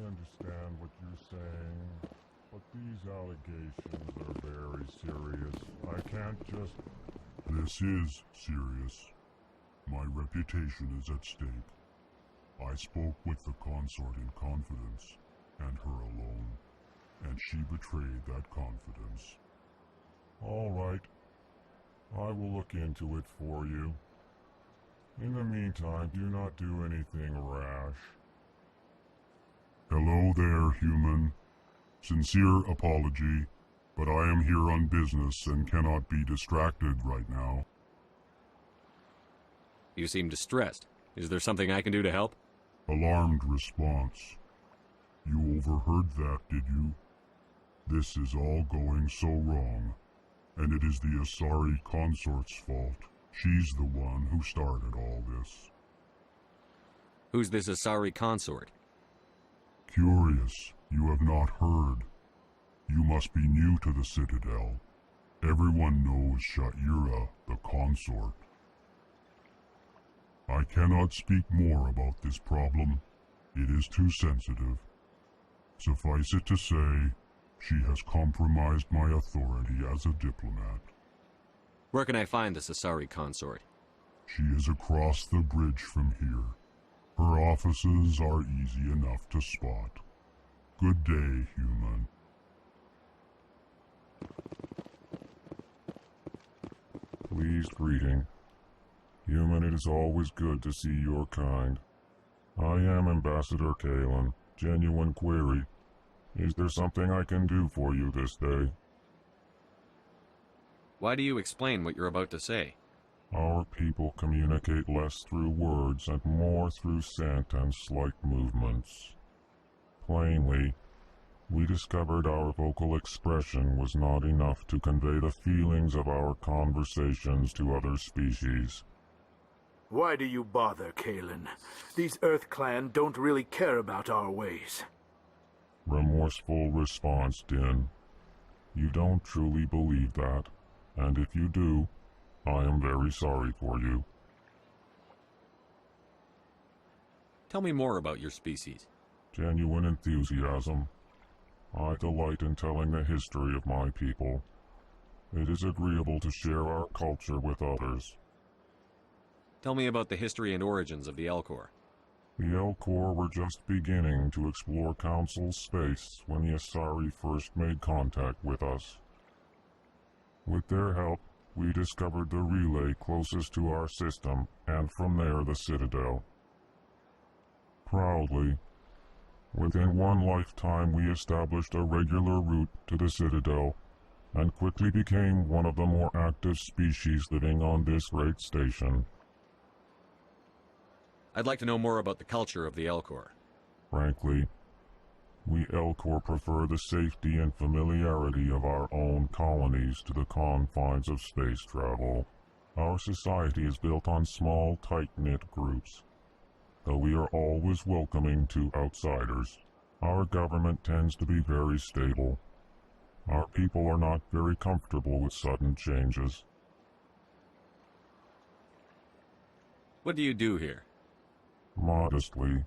Understand what you're saying, but these allegations are very serious. I can't just... This is serious. My reputation is at stake. I spoke with the consort in confidence, and her alone, and she betrayed that confidence. All right. I will look into it for you. In the meantime, do not do anything rash. Hello there, human. Sincere apology, but I am here on business and cannot be distracted right now. You seem distressed. Is there something I can do to help? Alarmed response. You overheard that, did you? This is all going so wrong, and it is the Asari consort's fault. She's the one who started all this. Who's this Asari consort? Curious, you have not heard. You must be new to the Citadel. Everyone knows Sha'ira, the consort. I cannot speak more about this problem. It is too sensitive. Suffice it to say, she has compromised my authority as a diplomat. Where can I find this Asari consort? She is across the bridge from here. Her offices are easy enough to spot. Good day, human. Pleased greeting. Human, it is always good to see your kind. I am Ambassador Kalon. Genuine query. Is there something I can do for you this day? Why do you explain what you're about to say? Our people communicate less through words and more through scent and slight movements. Plainly, we discovered our vocal expression was not enough to convey the feelings of our conversations to other species. Why do you bother, Kalon? These Earth Clan don't really care about our ways. Remorseful response, Din. You don't truly believe that, and if you do, I am very sorry for you. Tell me more about your species. Genuine enthusiasm. I delight in telling the history of my people. It is agreeable to share our culture with others. Tell me about the history and origins of the Elcor. The Elcor were just beginning to explore Council space when the Asari first made contact with us. With their help, we discovered the relay closest to our system, and from there the Citadel. Proudly, within one lifetime we established a regular route to the Citadel, and quickly became one of the more active species living on this great station. I'd like to know more about the culture of the Elcor. Frankly, we Elcor prefer the safety and familiarity of our own colonies to the confines of space travel. Our society is built on small, tight-knit groups, though we are always welcoming to outsiders. Our government tends to be very stable. Our people are not very comfortable with sudden changes. What do you do here? Modestly,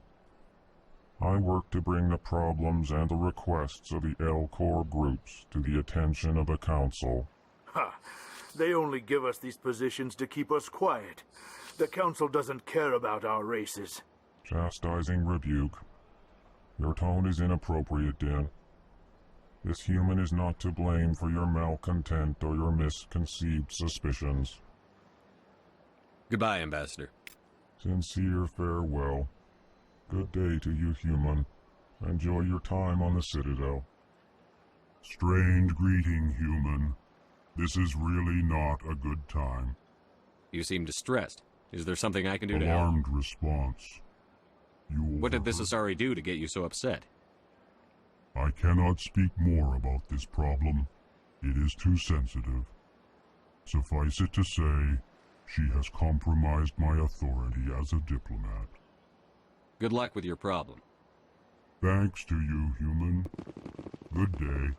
I work to bring the problems and the requests of the Elcor groups to the attention of the Council. Ha! They only give us these positions to keep us quiet. The Council doesn't care about our races. Chastising rebuke. Your tone is inappropriate, Din. This human is not to blame for your malcontent or your misconceived suspicions. Goodbye, Ambassador. Sincere farewell. Good day to you, human. Enjoy your time on the Citadel. Strange greeting, human. This is really not a good time. You seem distressed. Is there something I can do to help? Alarmed response. You What did this overheard- Asari do to get you so upset? I cannot speak more about this problem. It is too sensitive. Suffice it to say, she has compromised my authority as a diplomat. Good luck with your problem. Thanks to you, human. Good day.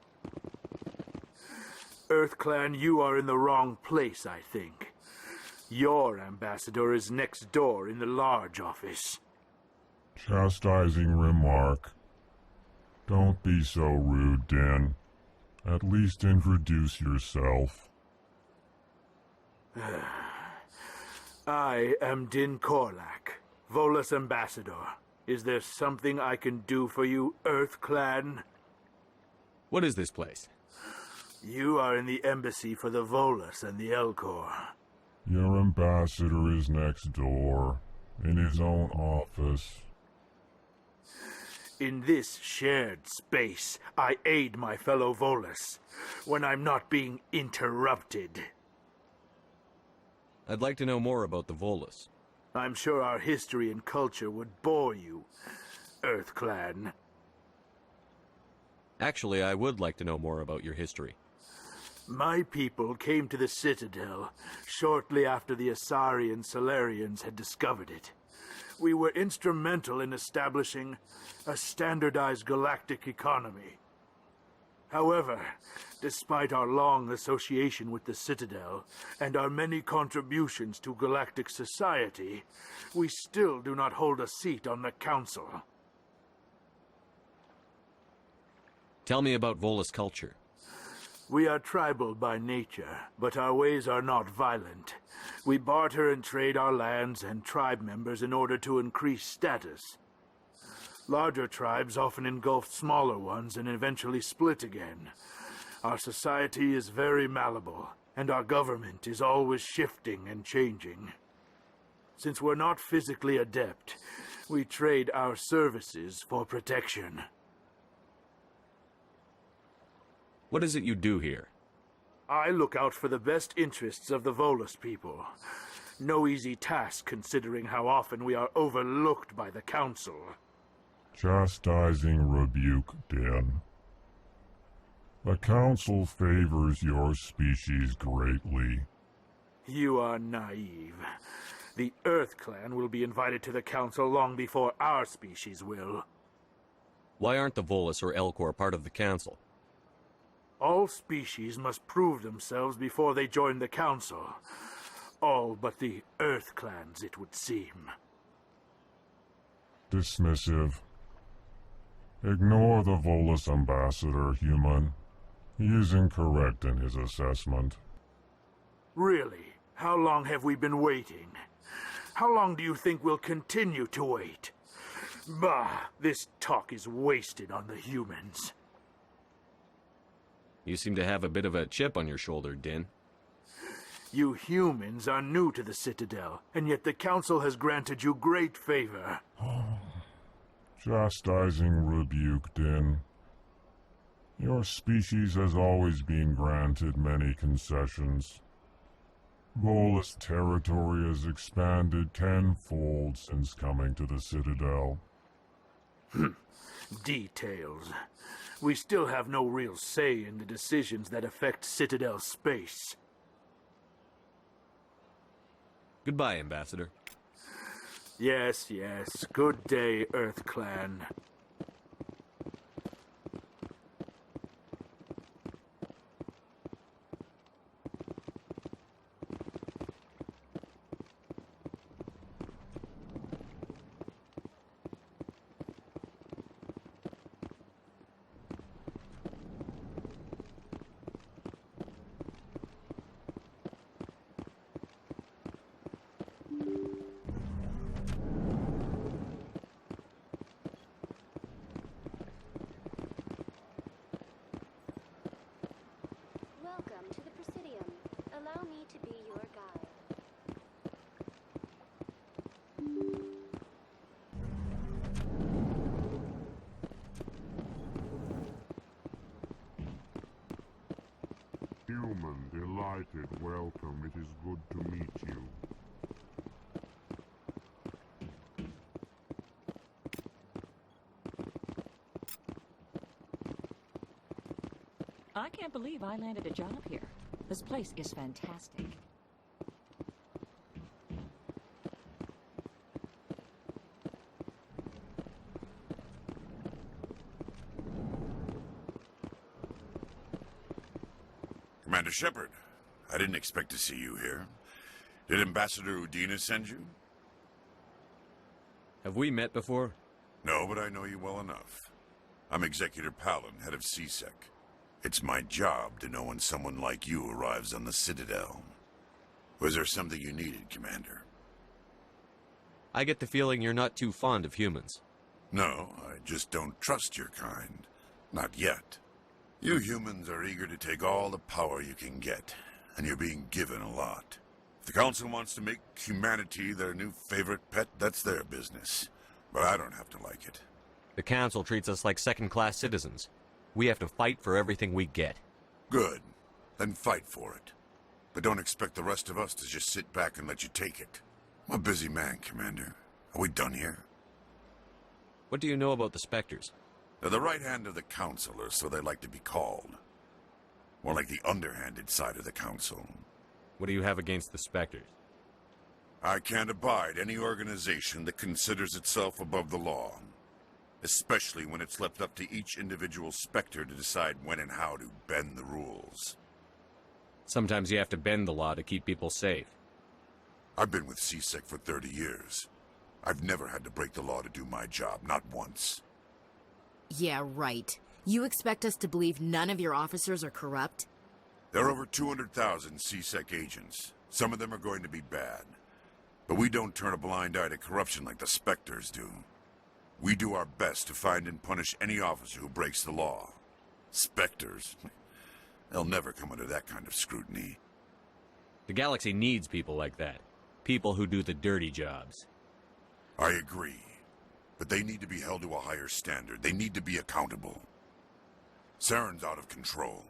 EarthClan, you are in the wrong place, I think. Your ambassador is next door in the large office. Chastising remark. Don't be so rude, Din. At least introduce yourself. I am Din Korlak, Volus ambassador. Is there something I can do for you, EarthClan? What is this place? You are in the embassy for the Volus and the Elcor. Your ambassador is next door, in his own office. In this shared space, I aid my fellow Volus when I'm not being interrupted. I'd like to know more about the Volus. I'm sure our history and culture would bore you, EarthClan. Actually, I would like to know more about your history. My people came to the Citadel shortly after the Asari and Solarians had discovered it. We were instrumental in establishing a standardized galactic economy. However, despite our long association with the Citadel and our many contributions to galactic society, we still do not hold a seat on the Council. Tell me about Volus culture. We are tribal by nature, but our ways are not violent. We barter and trade our lands and tribe members in order to increase status. Larger tribes often engulf smaller ones and eventually split again. Our society is very malleable, and our government is always shifting and changing. Since we're not physically adept, we trade our services for protection. What is it you do here? I look out for the best interests of the Volus people. No easy task considering how often we are overlooked by the Council. Chastising rebuke, Din. The Council favors your species greatly. You are naive. The EarthClan will be invited to the Council long before our species will. Why aren't the Volus or Elcor part of the Council? All species must prove themselves before they join the Council. All but the EarthClans, it would seem. Dismissive. Ignore the Volus ambassador, human. He is incorrect in his assessment. Really? How long have we been waiting? How long do you think we'll continue to wait? Bah, this talk is wasted on the humans. You seem to have a bit of a chip on your shoulder, Din. You humans are new to the Citadel, and yet the Council has granted you great favor. Chastising rebuke, Din. Your species has always been granted many concessions. Volus territory has expanded tenfold since coming to the Citadel. Details. We still have no real say in the decisions that affect Citadel space. Goodbye, Ambassador. Yes, yes. Good day, EarthClan. It is good to meet you. I can't believe I landed a job here. This place is fantastic. Commander Shepard, I didn't expect to see you here. Did Ambassador Udina send you? Have we met before? No, but I know you well enough. I'm Executor Palin, head of CSEC. It's my job to know when someone like you arrives on the Citadel. Was there something you needed, Commander? I get the feeling you're not too fond of humans. No, I just don't trust your kind. Not yet. You humans are eager to take all the power you can get, and you're being given a lot. If the Council wants to make humanity their new favorite pet, that's their business. But I don't have to like it. The Council treats us like second-class citizens. We have to fight for everything we get. Good. Then fight for it. But don't expect the rest of us to just sit back and let you take it. I'm a busy man, Commander. Are we done here? What do you know about the Spectres? They're the right hand of the Council, or so they like to be called. More like the underhanded side of the Council. What do you have against the Spectres? I can't abide any organization that considers itself above the law. Especially when it's left up to each individual Spectre to decide when and how to bend the rules. Sometimes you have to bend the law to keep people safe. I've been with CSEC for 30 years. I've never had to break the law to do my job, not once. Yeah, right. You expect us to believe none of your officers are corrupt? There are over 200,000 CSEC agents. Some of them are going to be bad. But we don't turn a blind eye to corruption like the Spectres do. We do our best to find and punish any officer who breaks the law. Spectres? They'll never come under that kind of scrutiny. The galaxy needs people like that. People who do the dirty jobs. I agree. But they need to be held to a higher standard. They need to be accountable. Saren's out of control.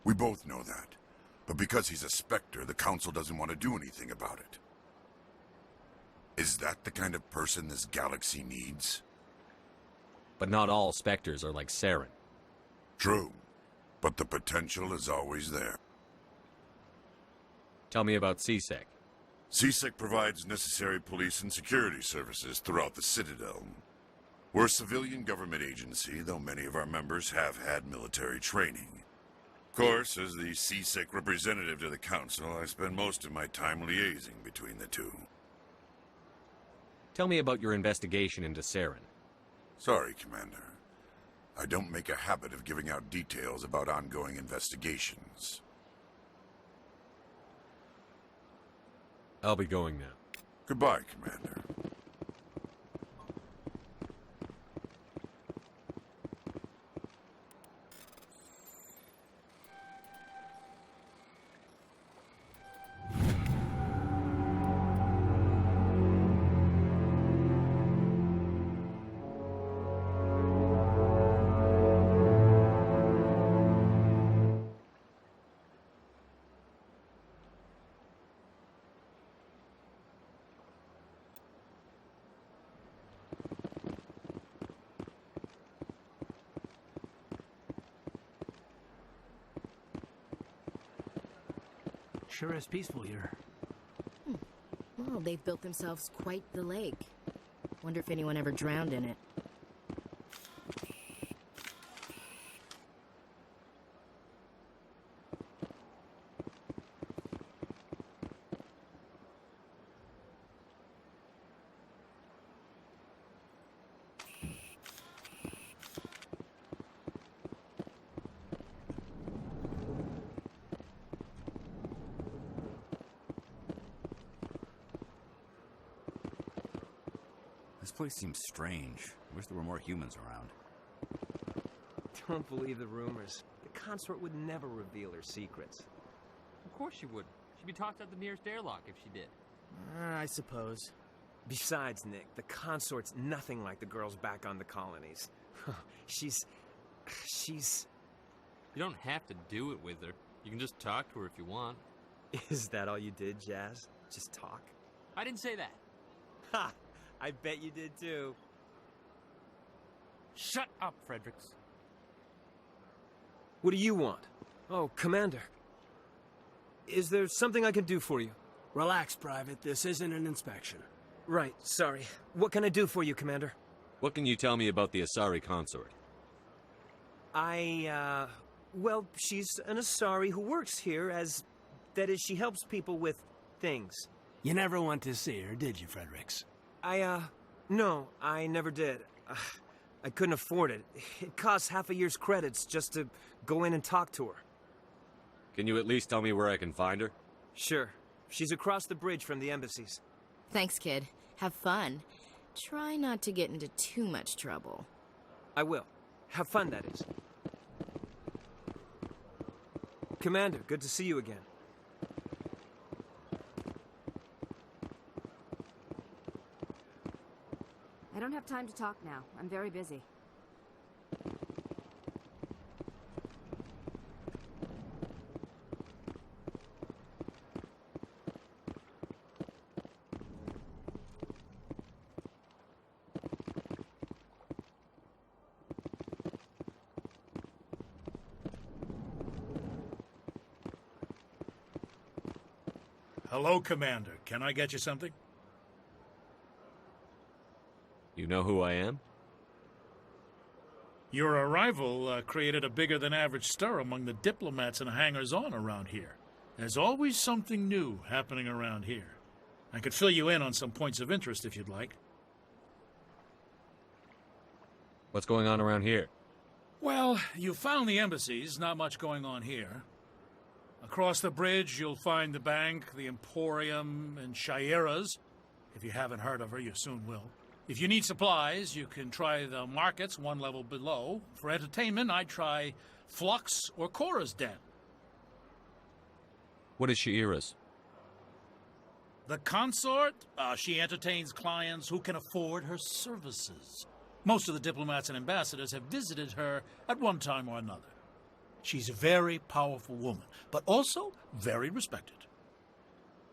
We both know that. But because he's a Spectre, the Council doesn't want to do anything about it. Is that the kind of person this galaxy needs? But not all Spectres are like Saren. True. But the potential is always there. Tell me about CSEC. CSEC provides necessary police and security services throughout the Citadel. We're a civilian government agency, though many of our members have had military training. Of course, as the CSEC representative to the Council, I spend most of my time liaising between the two. Tell me about your investigation into Saren. Sorry, Commander. I don't make a habit of giving out details about ongoing investigations. I'll be going now. Goodbye, Commander. Sure is peaceful here. Well, they've built themselves quite the lake. Wonder if anyone ever drowned in it. This place seems strange. I wish there were more humans around. Don't believe the rumors. The consort would never reveal her secrets. Of course she would. She'd be tossed at the nearest airlock if she did. I suppose. Besides, Nick, the consort's nothing like the girls back on the colonies. She's... You don't have to do it with her. You can just talk to her if you want. Is that all you did, Jazz? Just talk? I didn't say that. Ha! I bet you did too. Shut up, Fredericks. What do you want? Oh, Commander. Is there something I can do for you? Relax, Private. This isn't an inspection. Right, sorry. What can I do for you, Commander? What can you tell me about the Asari consort? Well, she's an Asari who works here that is, she helps people with things. You never went to see her, did you, Fredericks? No, I never did. I couldn't afford it. It costs half a year's credits just to go in and talk to her. Can you at least tell me where I can find her? Sure. She's across the bridge from the embassies. Thanks, kid. Have fun. Try not to get into too much trouble. I will. Have fun, that is. Commander, good to see you again. I don't have time to talk now. I'm very busy. Hello, Commander. Can I get you something? You know who I am? Your arrival created a bigger-than-average stir among the diplomats and hangers-on around here. There's always something new happening around here. I could fill you in on some points of interest if you'd like. What's going on around here? Well, you found the embassies. Not much going on here. Across the bridge, you'll find the bank, the Emporium, and Shaira's. If you haven't heard of her, you soon will. If you need supplies, you can try the markets one level below. For entertainment, I'd try Flux or Cora's Den. What is Shaira's? The consort? She entertains clients who can afford her services. Most of the diplomats and ambassadors have visited her at one time or another. She's a very powerful woman, but also very respected.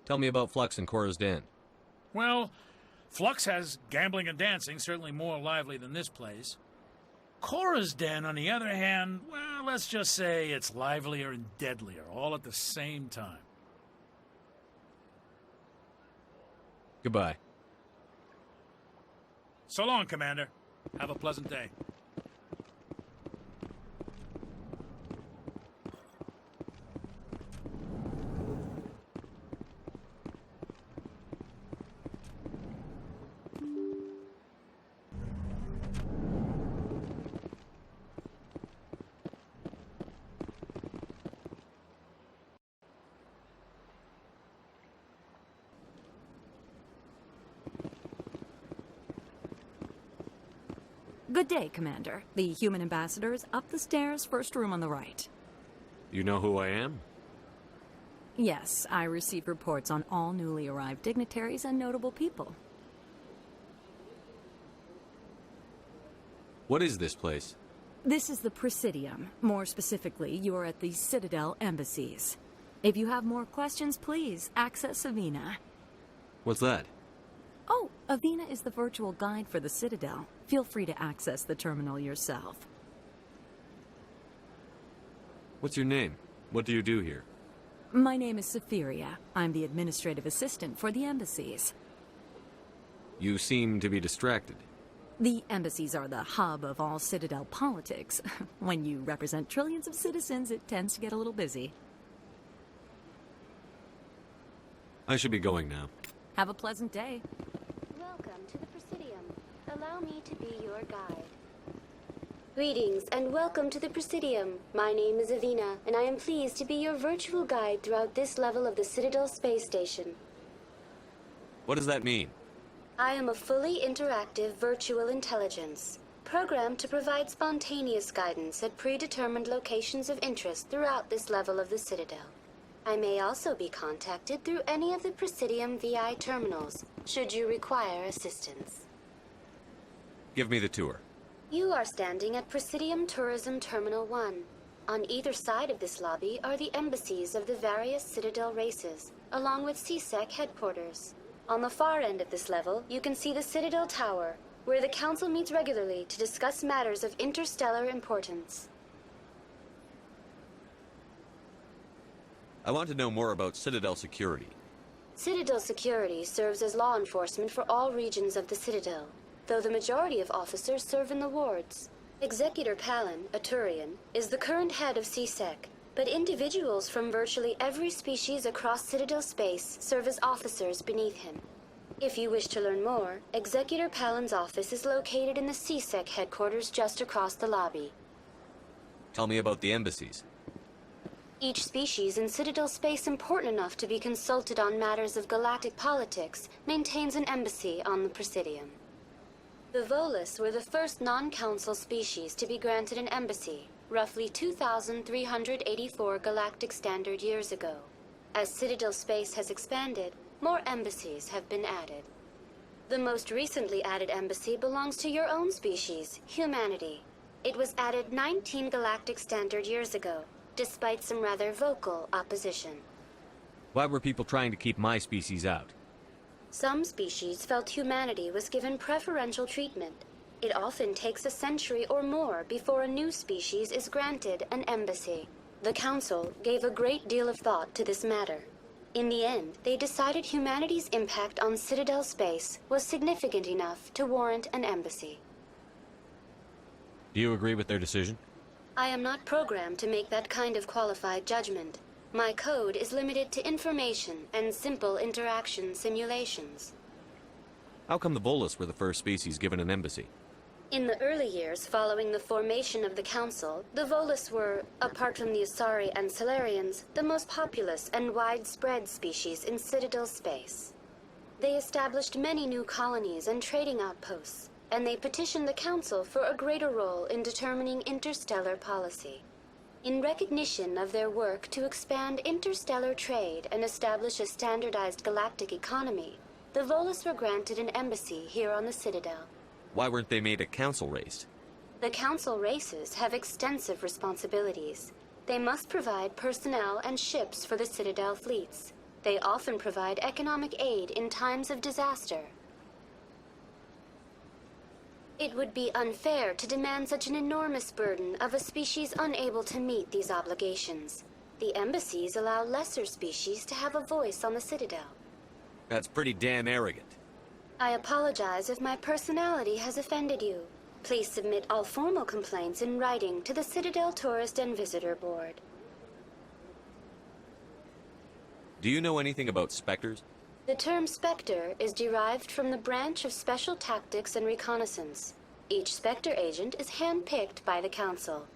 Tell me about Flux and Cora's Den. Well, Flux has gambling and dancing, certainly more lively than this place. Cora's Den, on the other hand, well, let's just say it's livelier and deadlier, all at the same time. Goodbye. So long, Commander. Have a pleasant day. Good day, Commander. The human ambassador is up the stairs, first room on the right. You know who I am? Yes, I receive reports on all newly arrived dignitaries and notable people. What is this place? This is the Presidium. More specifically, you are at the Citadel embassies. If you have more questions, please access Athena. What's that? Oh, Athena is the virtual guide for the Citadel. Feel free to access the terminal yourself. What's your name? What do you do here? My name is Cytheria. I'm the administrative assistant for the embassies. You seem to be distracted. The embassies are the hub of all Citadel politics. When you represent trillions of citizens, it tends to get a little busy. I should be going now. Have a pleasant day. Welcome to the Presidium. Allow me to be your guide. Greetings and welcome to the Presidium. My name is Athena, and I am pleased to be your virtual guide throughout this level of the Citadel space station. What does that mean? I am a fully interactive virtual intelligence, programmed to provide spontaneous guidance at predetermined locations of interest throughout this level of the Citadel. I may also be contacted through any of the Presidium VI terminals, should you require assistance. Give me the tour. You are standing at Presidium Tourism Terminal 1. On either side of this lobby are the embassies of the various Citadel races, along with CSEC headquarters. On the far end of this level, you can see the Citadel Tower, where the Council meets regularly to discuss matters of interstellar importance. I want to know more about Citadel security. Citadel security serves as law enforcement for all regions of the Citadel, though the majority of officers serve in the wards. Executor Kalon, a Turian, is the current head of CSEC, but individuals from virtually every species across Citadel space serve as officers beneath him. If you wish to learn more, Executor Kalon's office is located in the CSEC headquarters just across the lobby. Tell me about the embassies. Each species in Citadel space important enough to be consulted on matters of galactic politics maintains an embassy on the Presidium. The Volus were the first non-council species to be granted an embassy, roughly 2,384 galactic standard years ago. As Citadel space has expanded, more embassies have been added. The most recently added embassy belongs to your own species, humanity. It was added 19 galactic standard years ago, despite some rather vocal opposition. Why were people trying to keep my species out? Some species felt humanity was given preferential treatment. It often takes a century or more before a new species is granted an embassy. The Council gave a great deal of thought to this matter. In the end, they decided humanity's impact on Citadel space was significant enough to warrant an embassy. Do you agree with their decision? I am not programmed to make that kind of qualified judgment. My code is limited to information and simple interaction simulations. How come the Volus were the first species given an embassy? In the early years following the formation of the Council, the Volus were, apart from the Asari and Salarians, the most populous and widespread species in Citadel space. They established many new colonies and trading outposts, and they petitioned the Council for a greater role in determining interstellar policy. In recognition of their work to expand interstellar trade and establish a standardized galactic economy, the Volus were granted an embassy here on the Citadel. Why weren't they made a council race? The Council races have extensive responsibilities. They must provide personnel and ships for the Citadel fleets. They often provide economic aid in times of disaster. It would be unfair to demand such an enormous burden of a species unable to meet these obligations. The embassies allow lesser species to have a voice on the Citadel. That's pretty damn arrogant. I apologize if my personality has offended you. Please submit all formal complaints in writing to the Citadel Tourist and Visitor Board. Do you know anything about specters? The term Spectre is derived from the branch of Special Tactics and Reconnaissance. Each Spectre agent is handpicked by the Council.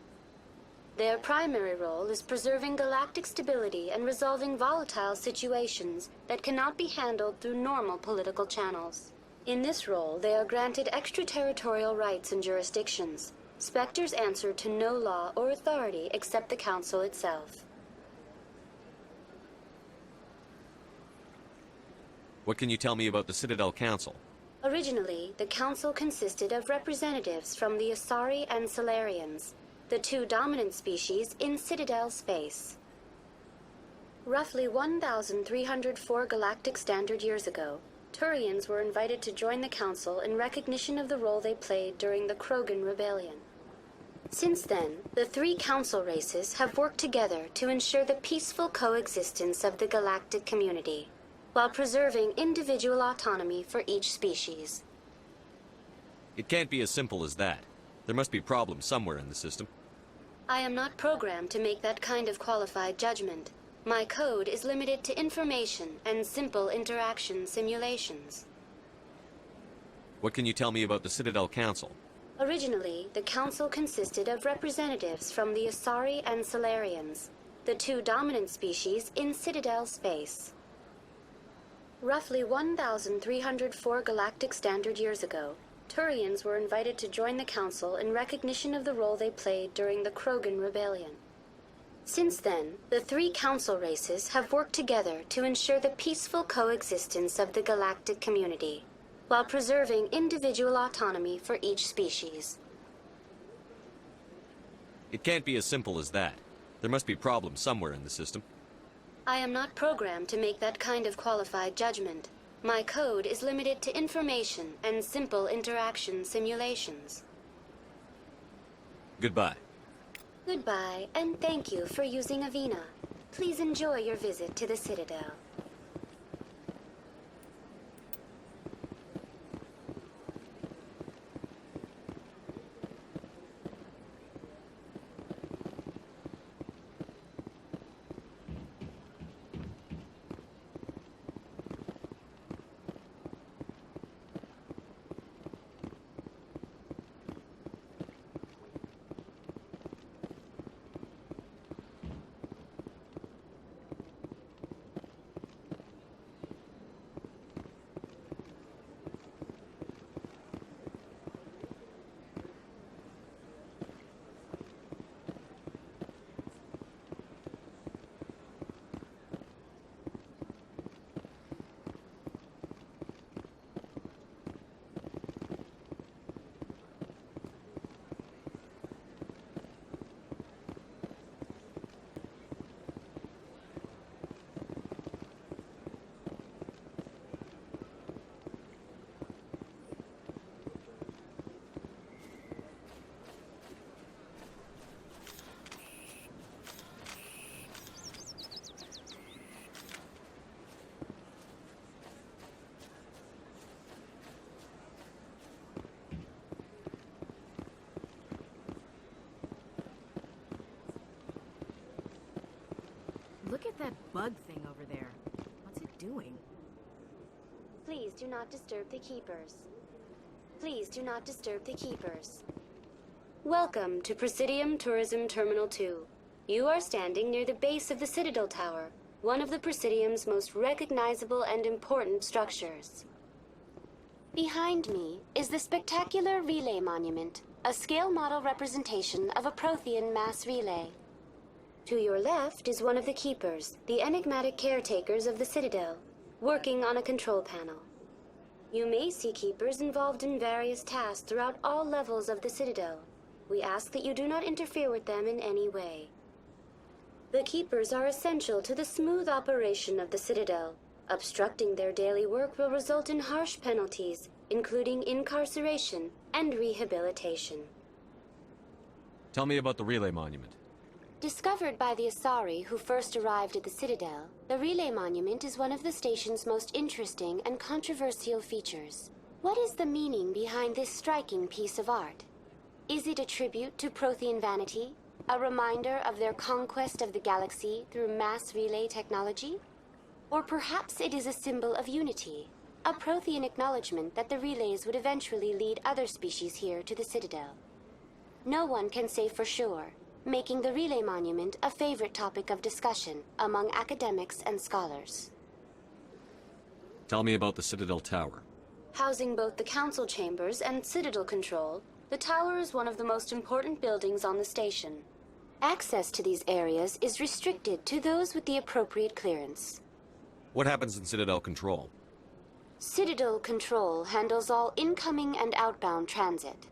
Their primary role is preserving galactic stability and resolving volatile situations that cannot be handled through normal political channels. In this role, they are granted extraterritorial rights and jurisdictions. Spectres answer to no law or authority except the Council itself. What can you tell me about the Citadel Council? Originally, the Council consisted of representatives from the Asari and Salarians, the two dominant species in Citadel space. Roughly 1,304 galactic standard years ago, Turians were invited to join the Council in recognition of the role they played during the Krogan Rebellion. Since then, the three Council races have worked together to ensure the peaceful coexistence of the galactic community, while preserving individual autonomy for each species. It can't be as simple as that. There must be problems somewhere in the system. I am not programmed to make that kind of qualified judgment. My code is limited to information and simple interaction simulations. What can you tell me about the Citadel Council? Originally, the Council consisted of representatives from the Asari and Salarians, the two dominant species in Citadel space. Roughly 1,304 galactic standard years ago, Turians were invited to join the Council in recognition of the role they played during the Krogan Rebellion. Since then, the three Council races have worked together to ensure the peaceful coexistence of the galactic community, while preserving individual autonomy for each species. It can't be as simple as that. There must be problems somewhere in the system. I am not programmed to make that kind of qualified judgment. My code is limited to information and simple interaction simulations. Goodbye. Goodbye, and thank you for using Athena. Please enjoy your visit to the Citadel. Look at that bug thing over there. What's it doing? Please do not disturb the Keepers. Please do not disturb the Keepers. Welcome to Presidium Tourism Terminal 2. You are standing near the base of the Citadel Tower, one of the Presidium's most recognizable and important structures. Behind me is the spectacular Relay Monument, a scale model representation of a Prothean mass relay. To your left is one of the Keepers, the enigmatic caretakers of the Citadel, working on a control panel. You may see Keepers involved in various tasks throughout all levels of the Citadel. We ask that you do not interfere with them in any way. The Keepers are essential to the smooth operation of the Citadel. Obstructing their daily work will result in harsh penalties, including incarceration and rehabilitation. Tell me about the Relay Monument. Discovered by the Asari who first arrived at the Citadel, the Relay Monument is one of the station's most interesting and controversial features. What is the meaning behind this striking piece of art? Is it a tribute to Prothean vanity? A reminder of their conquest of the galaxy through mass relay technology? Or perhaps it is a symbol of unity, a Prothean acknowledgement that the relays would eventually lead other species here to the Citadel. No one can say for sure, making the Relay Monument a favorite topic of discussion among academics and scholars. Tell me about the Citadel Tower. Housing both the Council chambers and Citadel Control, the tower is one of the most important buildings on the station. Access to these areas is restricted to those with the appropriate clearance. What happens in Citadel Control? Citadel Control handles all incoming and outbound transit.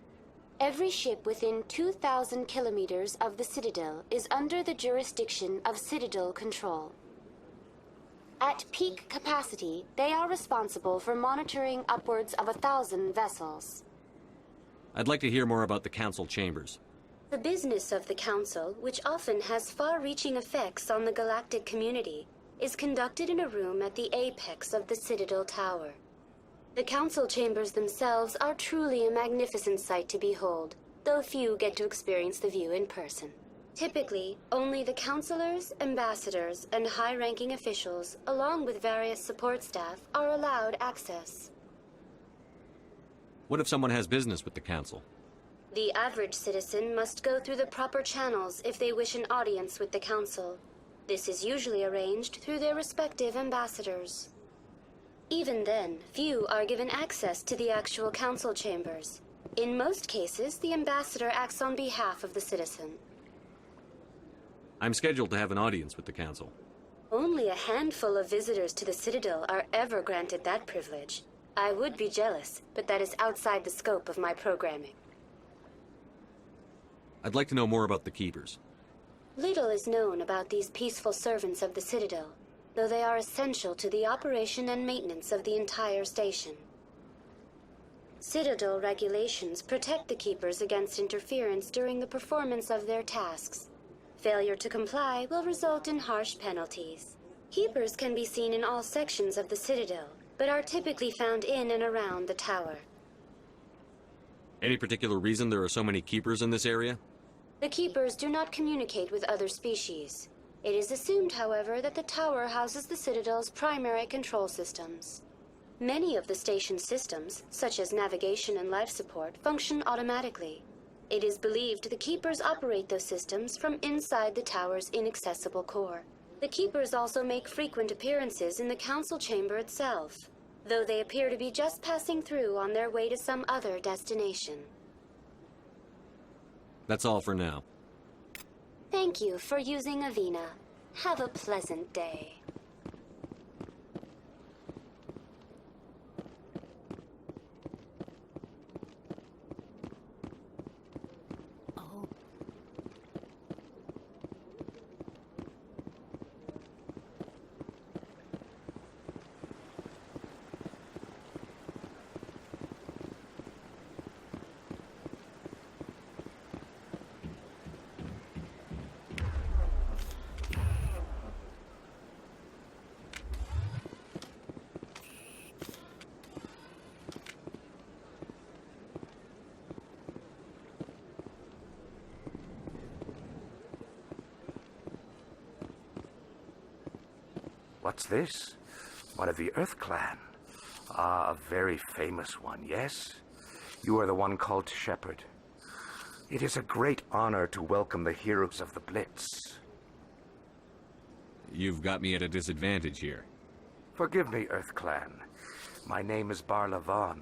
Every ship within 2,000 kilometers of the Citadel is under the jurisdiction of Citadel Control. At peak capacity, they are responsible for monitoring upwards of 1,000 vessels. I'd like to hear more about the Council chambers. The business of the Council, which often has far-reaching effects on the galactic community, is conducted in a room at the apex of the Citadel Tower. The Council chambers themselves are truly a magnificent sight to behold, though few get to experience the view in person. Typically, only the councilors, ambassadors, and high-ranking officials, along with various support staff, are allowed access. What if someone has business with the Council? The average citizen must go through the proper channels if they wish an audience with the Council. This is usually arranged through their respective ambassadors. Even then, few are given access to the actual Council chambers. In most cases, the ambassador acts on behalf of the citizen. I'm scheduled to have an audience with the Council. Only a handful of visitors to the Citadel are ever granted that privilege. I would be jealous, but that is outside the scope of my programming. I'd like to know more about the Keepers. Little is known about these peaceful servants of the Citadel, though they are essential to the operation and maintenance of the entire station. Citadel regulations protect the Keepers against interference during the performance of their tasks. Failure to comply will result in harsh penalties. Keepers can be seen in all sections of the Citadel, but are typically found in and around the tower. Any particular reason there are so many Keepers in this area? The Keepers do not communicate with other species. It is assumed, however, that the tower houses the Citadel's primary control systems. Many of the station's systems, such as navigation and life support, function automatically. It is believed the Keepers operate those systems from inside the tower's inaccessible core. The Keepers also make frequent appearances in the Council chamber itself, though they appear to be just passing through on their way to some other destination. That's all for now. Thank you for using Athena. Have a pleasant day. What's this? One of the Earth Clan. Ah, a very famous one, yes? You are the one called Shepard. It is a great honor to welcome the heroes of the Blitz. You've got me at a disadvantage here. Forgive me, Earth Clan. My name is Barlan.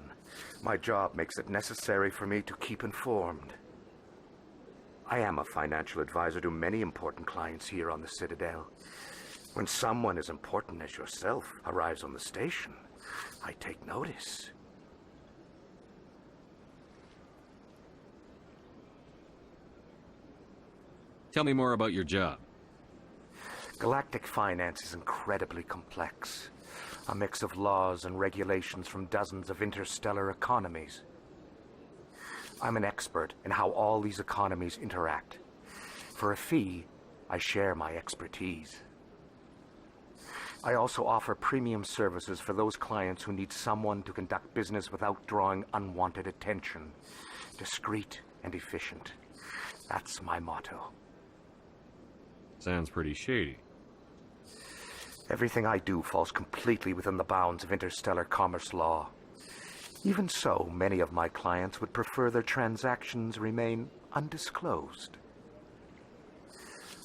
My job makes it necessary for me to keep informed. I am a financial advisor to many important clients here on the Citadel. When someone as important as yourself arrives on the station, I take notice. Tell me more about your job. Galactic finance is incredibly complex. A mix of laws and regulations from dozens of interstellar economies. I'm an expert in how all these economies interact. For a fee, I share my expertise. I also offer premium services for those clients who need someone to conduct business without drawing unwanted attention. Discreet and efficient. That's my motto. Sounds pretty shady. Everything I do falls completely within the bounds of interstellar commerce law. Even so, many of my clients would prefer their transactions remain undisclosed.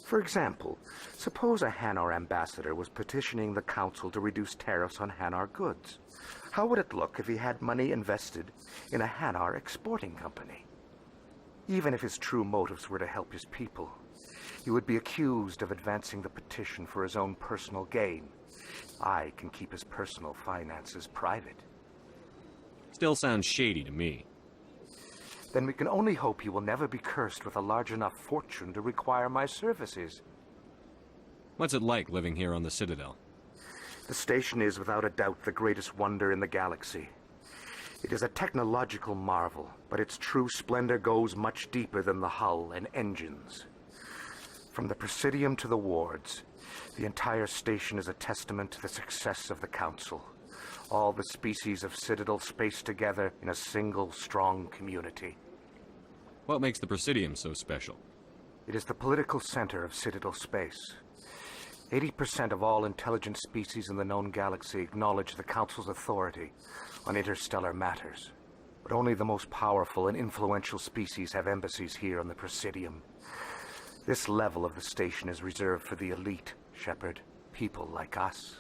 For example, suppose a Hanar ambassador was petitioning the Council to reduce tariffs on Hanar goods. How would it look if he had money invested in a Hanar exporting company? Even if his true motives were to help his people, he would be accused of advancing the petition for his own personal gain. I can keep his personal finances private. Still sounds shady to me. Then we can only hope he will never be cursed with a large enough fortune to require my services. What's it like living here on the Citadel? The station is without a doubt the greatest wonder in the galaxy. It is a technological marvel, but its true splendor goes much deeper than the hull and engines. From the Presidium to the wards, the entire station is a testament to the success of the Council. All the species of Citadel spaced together in a single, strong community. What makes the Presidium so special? It is the political center of Citadel space. 80% of all intelligent species in the known galaxy acknowledge the Council's authority on interstellar matters. But only the most powerful and influential species have embassies here on the Presidium. This level of the station is reserved for the elite, Shepard. People like us.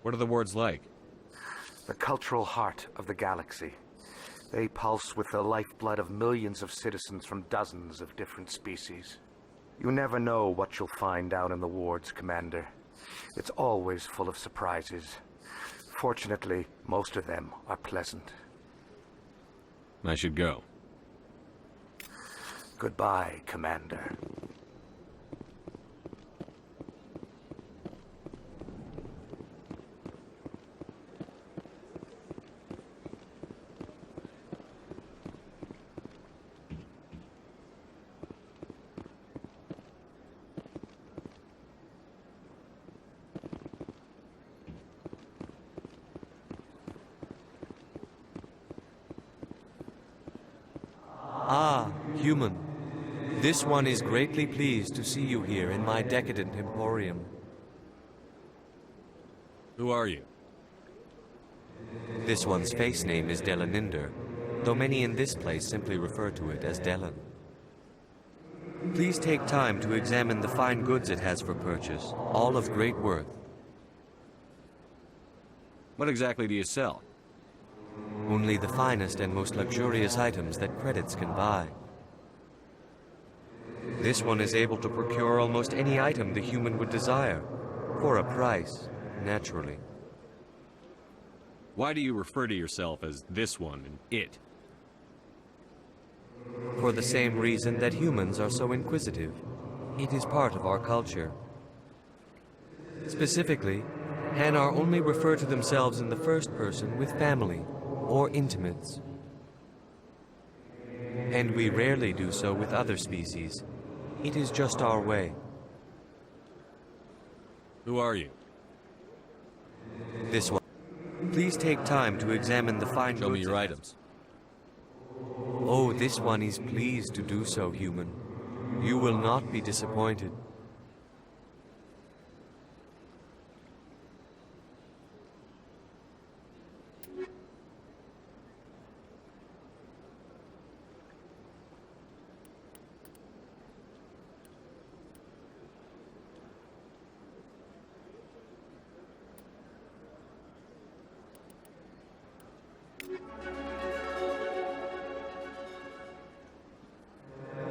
What are the wards like? The cultural heart of the galaxy. They pulse with the lifeblood of millions of citizens from dozens of different species. You never know what you'll find down in the wards, Commander. It's always full of surprises. Fortunately, most of them are pleasant. I should go. Goodbye, Commander. Ah, human. This one is greatly pleased to see you here in my decadent emporium. Who are you? This one's face name is Linder, though many in this place simply refer to it as Delan. Please take time to examine the fine goods it has for purchase, all of great worth. What exactly do you sell? Only the finest and most luxurious items that credits can buy. This one is able to procure almost any item the human would desire, for a price, naturally. Why do you refer to yourself as this one and it? For the same reason that humans are so inquisitive. It is part of our culture. Specifically, Hanar only refer to themselves in the first person with family or intimates. And we rarely do so with other species. It is just our way. Who are you? This one. Please take time to examine the fine goods. Show me your items. Oh, this one is pleased to do so, human. You will not be disappointed.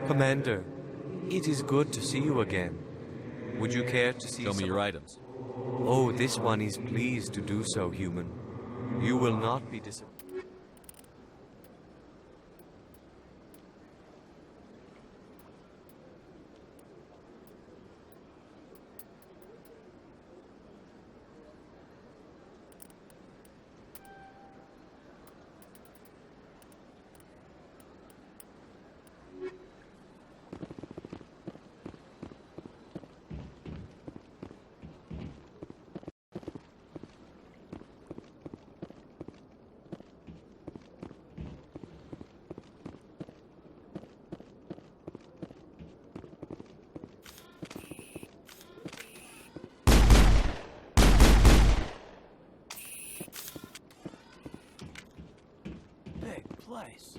Commander, it is good to see you again. Would you care to see Show me your items. Oh, this one is pleased to do so, human. You will not be disappointed. Place.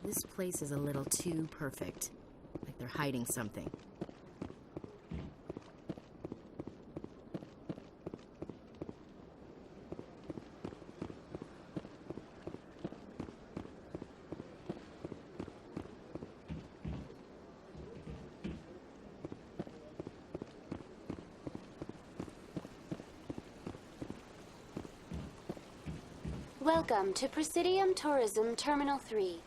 This place is a little too perfect. Like they're hiding something. Welcome to Presidium Tourism Terminal 3.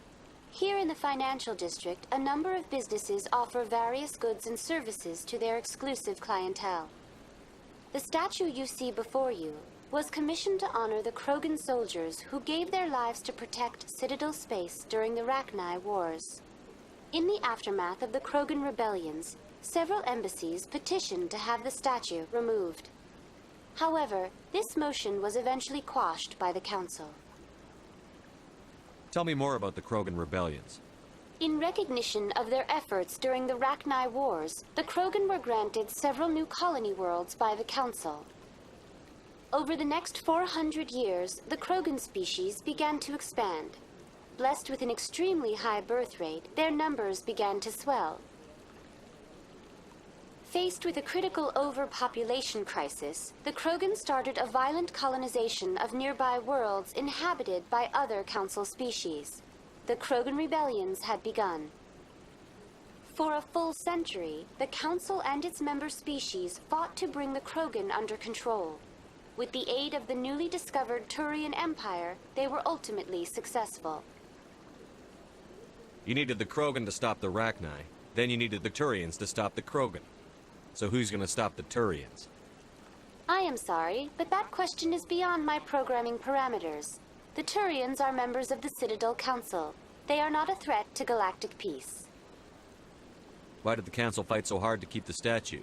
Here in the financial district, a number of businesses offer various goods and services to their exclusive clientele. The statue you see before you was commissioned to honor the Krogan soldiers who gave their lives to protect Citadel space during the Rachni Wars. In the aftermath of the Krogan rebellions, several embassies petitioned to have the statue removed. However, this motion was eventually quashed by the Council. Tell me more about the Krogan rebellions. In recognition of their efforts during the Rachni Wars, the Krogan were granted several new colony worlds by the Council. Over the next 400 years, the Krogan species began to expand. Blessed with an extremely high birth rate, their numbers began to swell. Faced with a critical overpopulation crisis, the Krogan started a violent colonization of nearby worlds inhabited by other Council species. The Krogan rebellions had begun. For a full century, the Council and its member species fought to bring the Krogan under control. With the aid of the newly discovered Turian Empire, they were ultimately successful. You needed the Krogan to stop the Rachni. Then you needed the Turians to stop the Krogan. So who's gonna stop the Turians? I am sorry, but that question is beyond my programming parameters. The Turians are members of the Citadel Council. They are not a threat to galactic peace. Why did the Council fight so hard to keep the statue?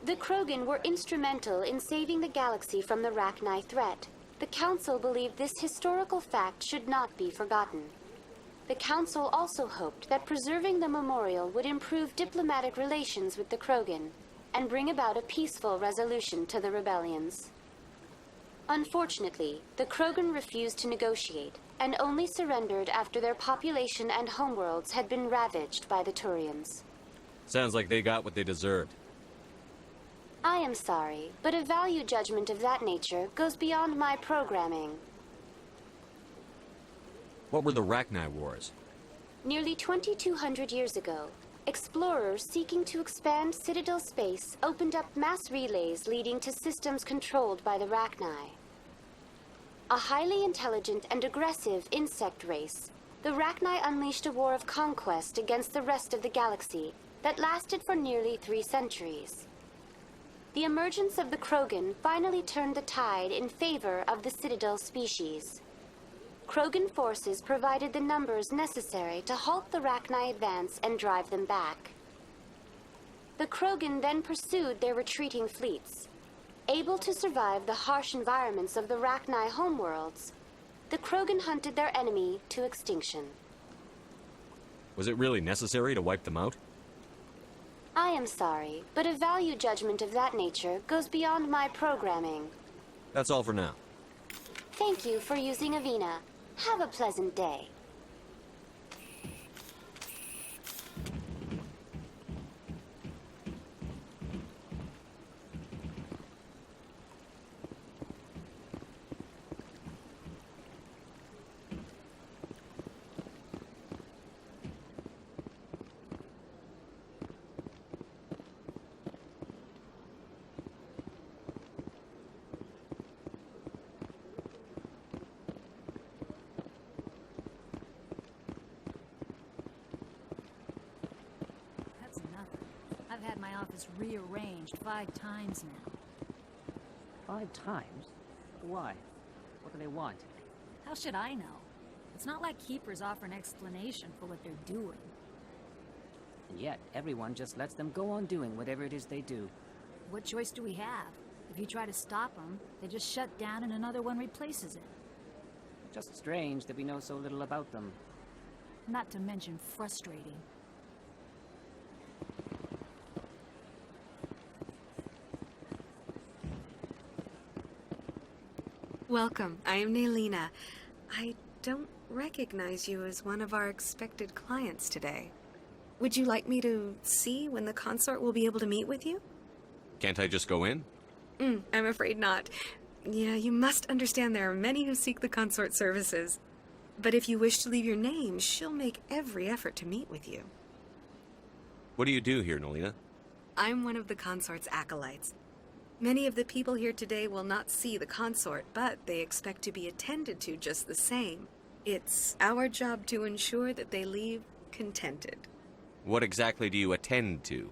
The Krogan were instrumental in saving the galaxy from the Rachni threat. The Council believed this historical fact should not be forgotten. The Council also hoped that preserving the memorial would improve diplomatic relations with the Krogan and bring about a peaceful resolution to the rebellions. Unfortunately, the Krogan refused to negotiate and only surrendered after their population and homeworlds had been ravaged by the Turians. Sounds like they got what they deserved. I am sorry, but a value judgment of that nature goes beyond my programming. What were the Rachni Wars? Nearly 2,200 years ago, explorers seeking to expand Citadel space opened up mass relays leading to systems controlled by the Rachni. A highly intelligent and aggressive insect race, the Rachni unleashed a war of conquest against the rest of the galaxy that lasted for nearly 3 centuries. The emergence of the Krogan finally turned the tide in favor of the Citadel species. Krogan forces provided the numbers necessary to halt the Rachni advance and drive them back. The Krogan then pursued their retreating fleets. Able to survive the harsh environments of the Rachni homeworlds, the Krogan hunted their enemy to extinction. Was it really necessary to wipe them out? I am sorry, but a value judgment of that nature goes beyond my programming. That's all for now. Thank you for using Athena. Have a pleasant day. I've had my office rearranged 5 times now. 5 times? Why? What do they want? How should I know? It's not like Keepers offer an explanation for what they're doing. And yet, everyone just lets them go on doing whatever it is they do. What choice do we have? If you try to stop them, they just shut down and another one replaces it. Just strange that we know so little about them. Not to mention frustrating. Welcome. I am Melina. I don't recognize you as one of our expected clients today. Would you like me to see when the consort will be able to meet with you? Can't I just go in? I'm afraid not. Yeah, you must understand there are many who seek the consort services. But if you wish to leave your name, she'll make every effort to meet with you. What do you do here, Melina? I'm one of the consort's acolytes. Many of the people here today will not see the consort, but they expect to be attended to just the same. It's our job to ensure that they leave contented. What exactly do you attend to?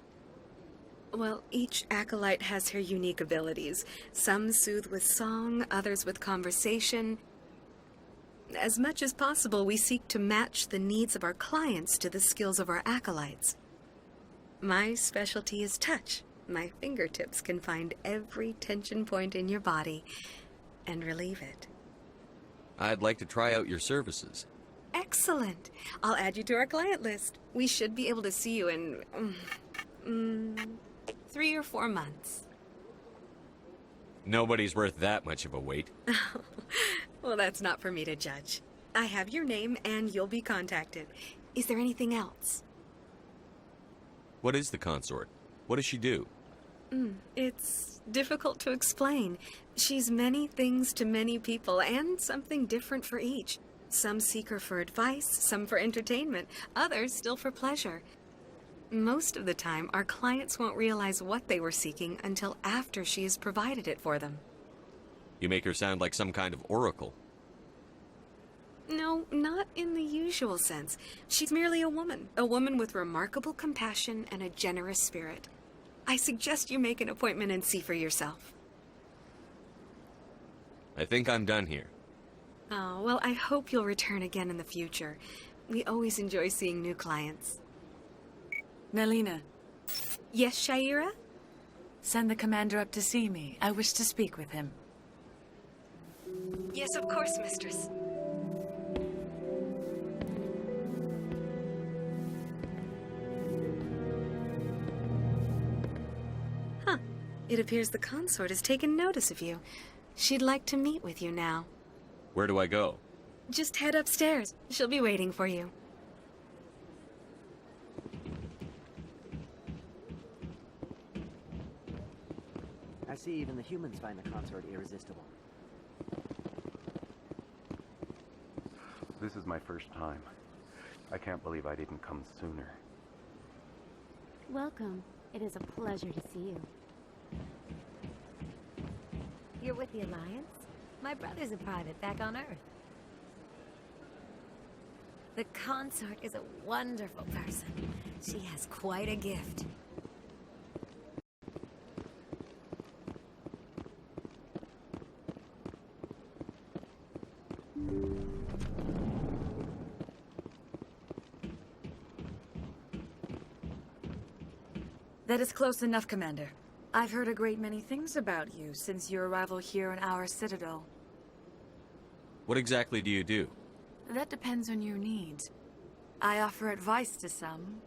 Well, each acolyte has her unique abilities. Some soothe with song, others with conversation. As much as possible, we seek to match the needs of our clients to the skills of our acolytes. My specialty is touch. My fingertips can find every tension point in your body and relieve it. I'd like to try out your services. Excellent. I'll add you to our client list. We should be able to see you in 3 or 4 months. Nobody's worth that much of a wait. Well, that's not for me to judge. I have your name and you'll be contacted. Is there anything else? What is the consort? What does she do? It's difficult to explain. She's many things to many people, and something different for each. Some seek her for advice, some for entertainment, others still for pleasure. Most of the time, our clients won't realize what they were seeking until after she has provided it for them. You make her sound like some kind of oracle. No, not in the usual usual sense. She's merely a woman with remarkable compassion and a generous spirit. I suggest you make an appointment and see for yourself. I think I'm done here. Oh, well, I hope you'll return again in the future. We always enjoy seeing new clients. Melina. Yes, Shaira? Send the commander up to see me. I wish to speak with him. Yes, of course, mistress. Huh. It appears the consort has taken notice of you. She'd like to meet with you now. Where do I go? Just head upstairs. She'll be waiting for you. I see even the humans find the consort irresistible. This is my first time. I can't believe I didn't come sooner. Welcome. It is a pleasure to see you. You're with the Alliance? My brother's a private back on Earth. The consort is a wonderful person. She has quite a gift. That is close enough, Commander. I've heard a great many things about you since your arrival here in our Citadel. What exactly do you do? That depends on your needs. I offer advice to some,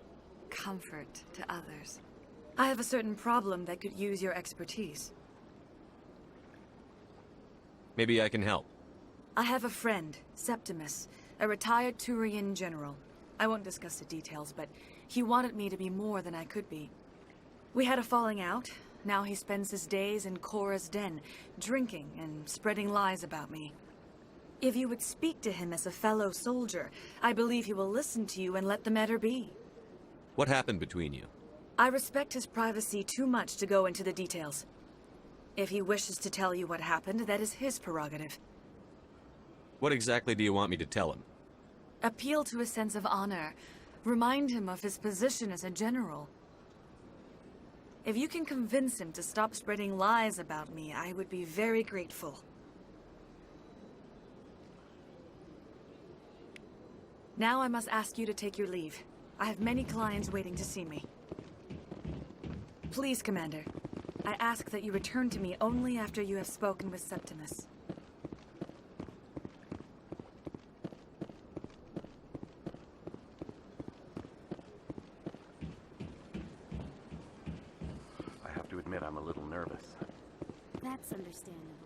comfort to others. I have a certain problem that could use your expertise. Maybe I can help. I have a friend, Septimus, a retired Turian general. I won't discuss the details, but he wanted me to be more than I could be. We had a falling out. Now he spends his days in Korra's den, drinking and spreading lies about me. If you would speak to him as a fellow soldier, I believe he will listen to you and let the matter be. What happened between you? I respect his privacy too much to go into the details. If he wishes to tell you what happened, that is his prerogative. What exactly do you want me to tell him? Appeal to his sense of honor. Remind him of his position as a general. If you can convince him to stop spreading lies about me, I would be very grateful. Now I must ask you to take your leave. I have many clients waiting to see me. Please, Commander. I ask that you return to me only after you have spoken with Septimus. I have to admit I'm a little nervous. That's understandable.